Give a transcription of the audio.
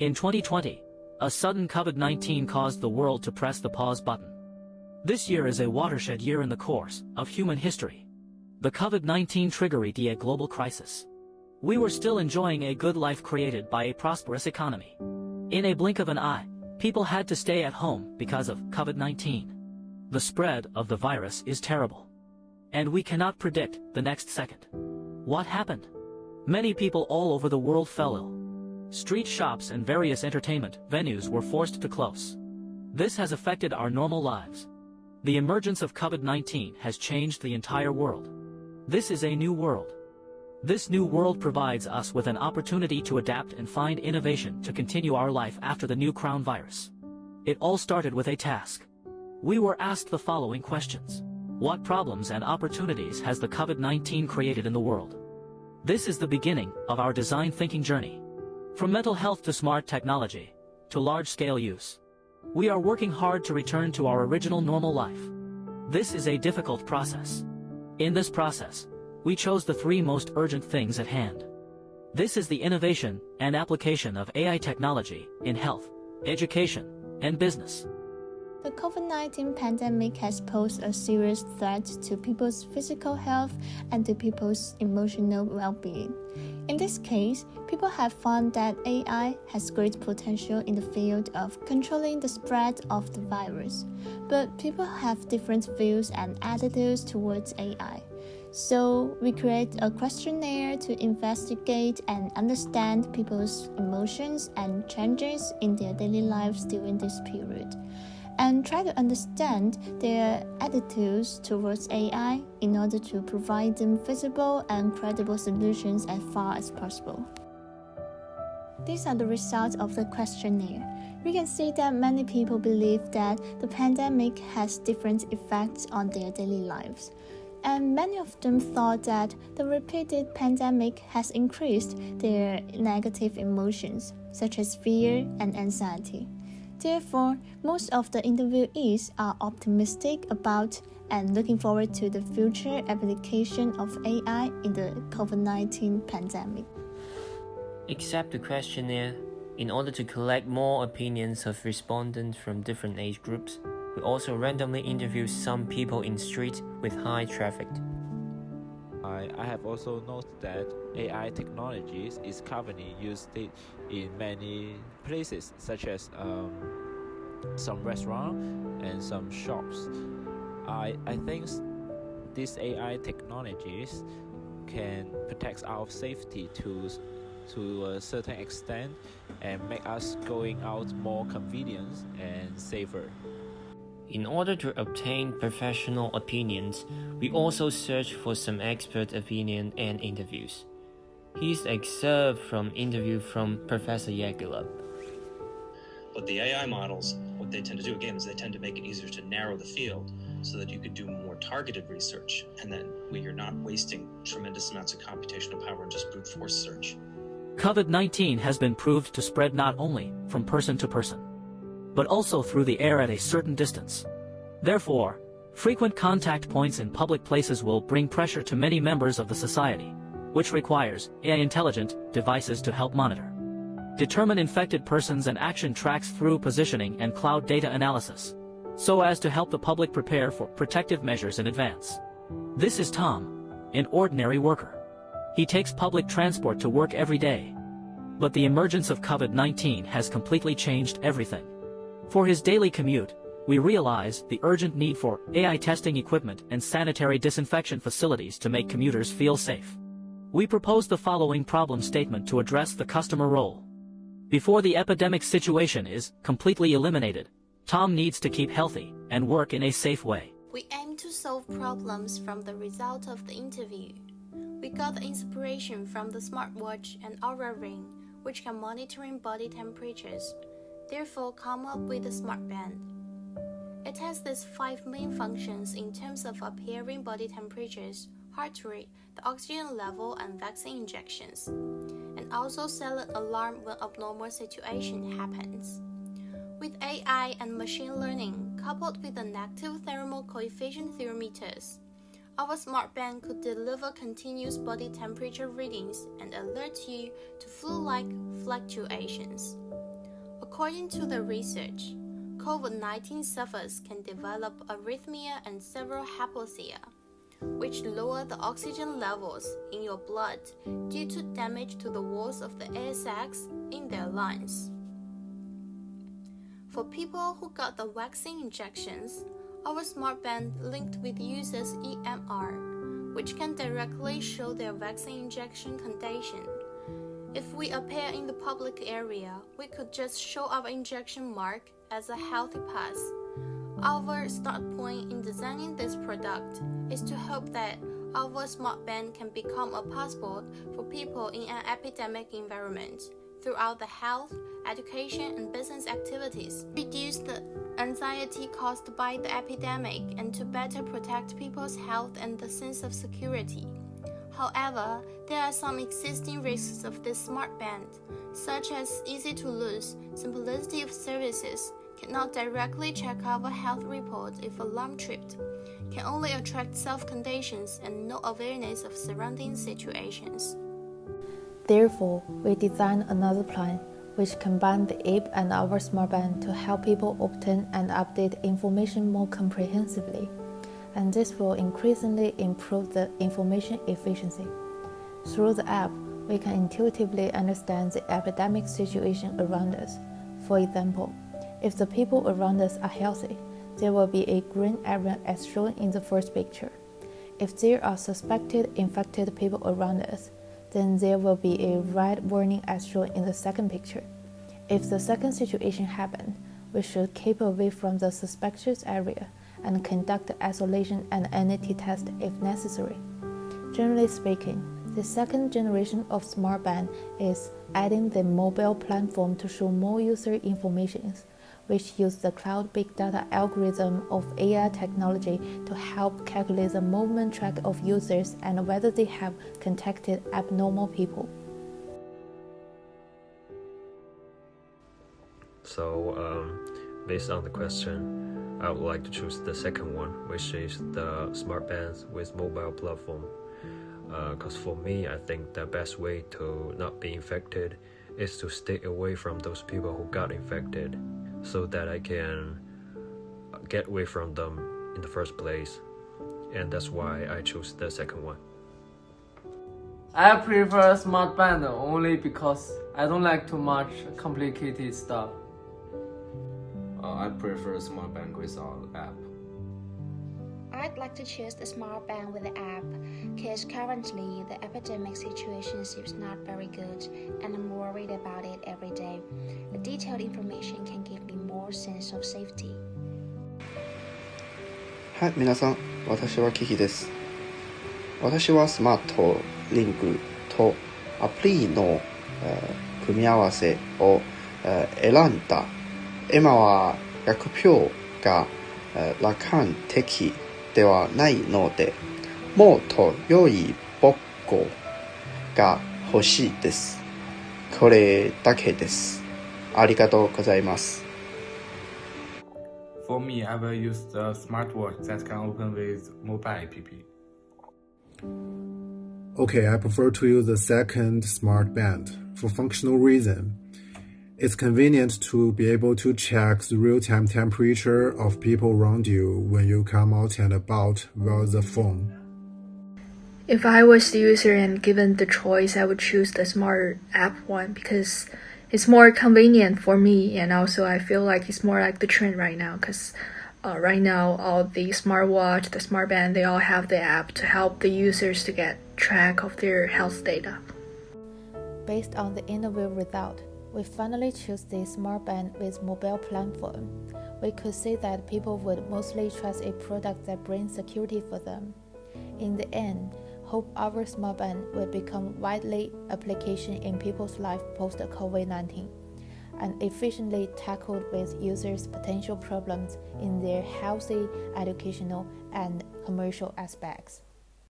In 2020, a sudden COVID-19 caused the world to press the pause button. This year is a watershed year in the course of human history. The COVID-19 triggered a global crisis. We were still enjoying a good life created by a prosperous economy. In a blink of an eye, people had to stay at home because of COVID-19. The spread of the virus is terrible. And we cannot predict the next second. What happened? Many people all over the world fell ill. Street shops and various entertainment venues were forced to close. This has affected our normal lives. The emergence of COVID-19 has changed the entire world. This is a new world. This new world provides us with an opportunity to adapt and find innovation to continue our life after the new crown virus. It all started with a task. We were asked the following questions. What problems and opportunities has the COVID-19 created in the world? This is the beginning of our design thinking journey. From mental health to smart technology, to large-scale use. We are working hard to return to our original normal life. This is a difficult process. In this process, we chose the three most urgent things at hand. This is the innovation and application of AI technology in health, education, and business. The COVID-19 pandemic has posed a serious threat to people's physical health and to people's emotional well-being. In this case, people have found that AI has great potential in the field of controlling the spread of the virus, but people have different views and attitudes towards AI. So, we create a questionnaire to investigate and understand people's emotions and changes in their daily lives during this period, and try to understand their attitudes towards AI in order to provide them visible and credible solutions as far as possible. These are the results of the questionnaire. We can see that many people believe that the pandemic has different effects on their daily lives. And many of them thought that the repeated pandemic has increased their negative emotions, such as fear and anxiety. Therefore, most of the interviewees are optimistic about and looking forward to the future application of AI in the COVID-19 pandemic. Accept the questionnaire. In order to collect more opinions of respondents from different age groups, we also randomly interviewed some people in streets with high traffic. I have also noted that AI technologies is commonly used in many places, such as some restaurants and some shops. I think these AI technologies can protect our safety to a certain extent and make us going out more convenient and safer. In order to obtain professional opinions, we also search for some expert opinion and interviews. Here's an excerpt from interview from Professor Yagulub. But the AI models, what they tend to do again is they tend to make it easier to narrow the field so that you could do more targeted research, and then you're not wasting tremendous amounts of computational power and just brute force search. COVID-19 has been proved to spread not only from person to person, but also through the air at a certain distance. Therefore, frequent contact points in public places will bring pressure to many members of the society, which requires AI-intelligent devices to help monitor, determine infected persons and action tracks through positioning and cloud data analysis, so as to help the public prepare for protective measures in advance. This is Tom, an ordinary worker. He takes public transport to work every day. But the emergence of COVID-19 has completely changed everything. For his daily commute, we realize the urgent need for AI testing equipment and sanitary disinfection facilities to make commuters feel safe. We propose the following problem statement to address the customer role. Before the epidemic situation is completely eliminated, Tom needs to keep healthy and work in a safe way. We aim to solve problems from the result of the interview. We got the inspiration from the smartwatch and Aura Ring, which can monitor body temperatures, therefore come up with the smart band. It has these 5 main functions in terms of appearing body temperatures, heart rate, the oxygen level, and vaccine injections, and also silent alarm when abnormal situation happens. With AI and machine learning coupled with the negative thermal coefficient thermometers, our smart band could deliver continuous body temperature readings and alert you to flu-like fluctuations. According to the research, COVID-19 sufferers can develop arrhythmia and cerebral hypoxia, which lower the oxygen levels in your blood due to damage to the walls of the air sacs in their lungs. For people who got the vaccine injections, our smartband linked with users' EMR, which can directly show their vaccine injection condition. If we appear in the public area, we could just show our injection mark as a healthy pass. Our start point in designing this product is to hope that our smartband can become a passport for people in an epidemic environment throughout the health, education, and business activities, reduce the anxiety caused by the epidemic, and to better protect people's health and the sense of security. However, there are some existing risks of this smartband, such as easy to lose, simplicity of services, cannot directly check our health report if alarm tripped, can only attract self-conditions and no awareness of surrounding situations. Therefore, we designed another plan which combined the app and our smartband to help people obtain and update information more comprehensively. And this will increasingly improve the information efficiency. Through the app, we can intuitively understand the epidemic situation around us. For example, if the people around us are healthy, there will be a green area as shown in the first picture. If there are suspected infected people around us, then there will be a red warning as shown in the second picture. If the second situation happens, we should keep away from the suspicious area and conduct isolation and NAT test if necessary. Generally speaking, the second generation of smartband is adding the mobile platform to show more user information, which use the cloud big data algorithm of AI technology to help calculate the movement track of users and whether they have contacted abnormal people. So, based on the question, I would like to choose the second one, which is the smartbands with mobile platform. Because for me, I think the best way to not be infected is to stay away from those people who got infected, so that I can get away from them in the first place. And that's why I choose the second one. I prefer smartband only because I don't like too much complicated stuff. I prefer smartband without app. I'd like to choose the smartband with the app, because currently the epidemic situation seems not very good and I'm worried about it every day. The detailed information can give me more sense of safety. はい、皆さん、私はキキです。私はスマートリンクとアプリの、組み合わせを、選んだ。今は100票が、楽観的ではないので、もっと良い僕が欲しいです。これだけです。ありがとうございます。For me, I will use the smartwatch that can open with mobile app. Okay, I prefer to use the second smart band for functional reason. It's convenient to be able to check the real-time temperature of people around you when you come out and about via the phone. If I was the user and given the choice, I would choose the smart app one because it's more convenient for me, and also I feel like it's more like the trend right now because right now all the smartwatch, the smartband, they all have the app to help the users to get track of their health data. Based on the interview result, we finally chose the smartband with mobile platform. We could see that people would mostly trust a product that brings security for them. In the end, hope our smartband will become widely application in people's life post-COVID-19 and efficiently tackled with users' potential problems in their healthy, educational, and commercial aspects.